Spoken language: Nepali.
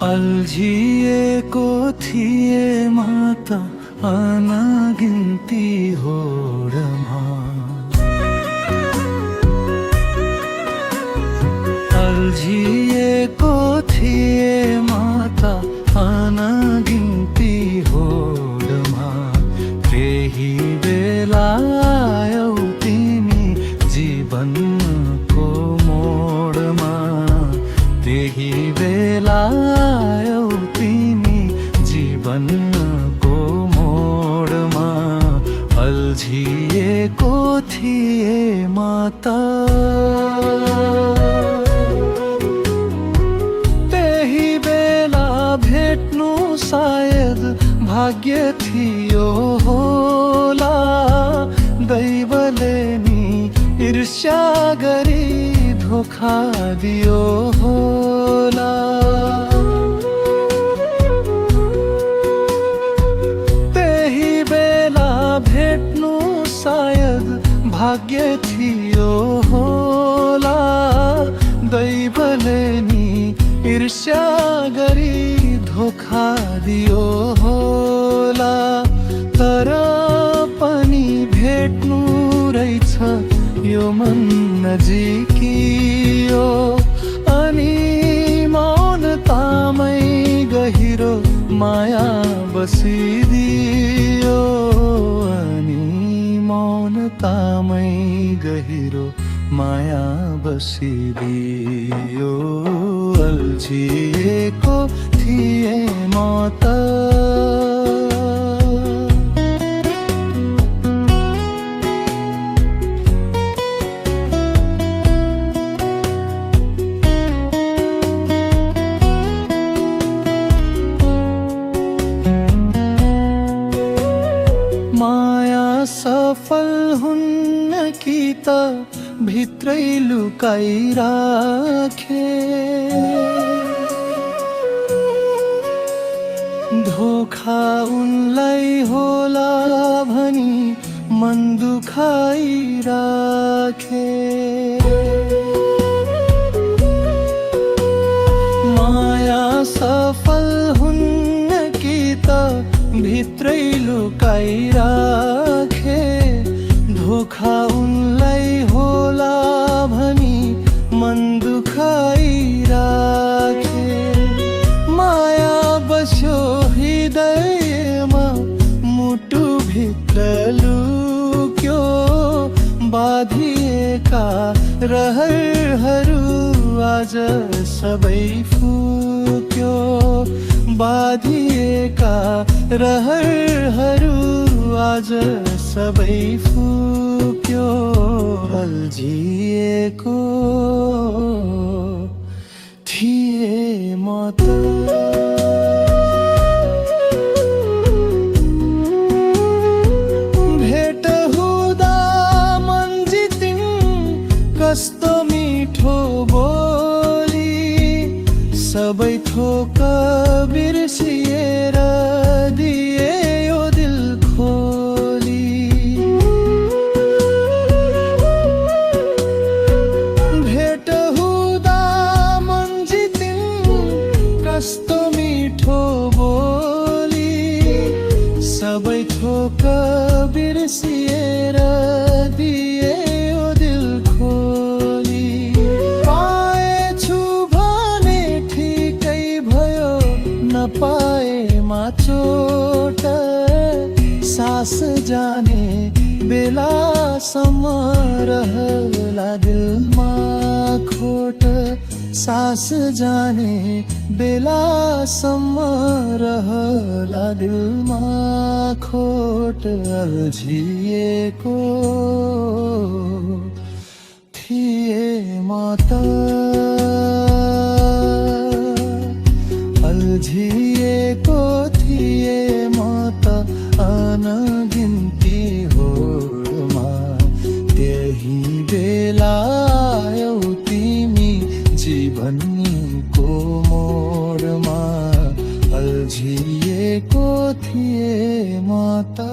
अल्झिएको थिए माता अनगिन्ती होडमा। अल्झिएको थिए माता अनगिन्ती होडमा। त्यही बेला आयौ तिमी जीवनको मोडमा। त्यही बेला आयौ तिमी जीवनको मोडमा। अल्झिएको थिए माता। त्यही बेला भेट्नु सायद भाग्य थियो होला। दैवले नि ईर्ष्या गरी धोखा दियो होला। त्यही बेला भेट्नु सायद भाग्य थियो होला। दैवले नि ईर्ष्या गरी धोखा दियो होला। तर पनि भेट्नु रहेछ यो मन नजिकियो। अनि मौनतामै गहिरो माया बसिदियो। अनि मौनतामै गहिरो माया बसिदियो। अल्झिएको थिए माता। माया सफल हुन्न कि त भित्रै लुकाइराखे। धोखा उनलाई होला भनी मन दुखाइराखे। माया सफल हुन्न कि त भित्रै लुकाइराखे। धोखा उनलाई होला भनी मन दुखाइराखे। माया बस्यो हृदयमा मुटुभित्र लुक्यो। बाँधिएका रहरहरू आज सबै फुक्यो। बाँधिएका रहरहरू आज सबै फुक्यो। अल्झिएको थिए माता। भेट हुँदा मन जितिन् कस्तो मिठो बोली। सबै थोक बिर्सिएर दिए यो दिल खोली। भेट हुँदा मन जितिन् कस्तो मिठो बोली। सबै थोक बिर्सिएर दिए यो दिल खोली। पाएछु भने ठिकै भयो नपाएमा चोट। सास जाने बेलासम्म रहला दिलमा खोट। सास जाने बेलासम्म रहला दिलमा खोट। अल्झिएको थिए माता। अल्झिएको थिए माता अनगिन्ती होडमा। त्यही बेला आयौ तिमी जीवनको मोडमा। अल्झिएको थिए माता।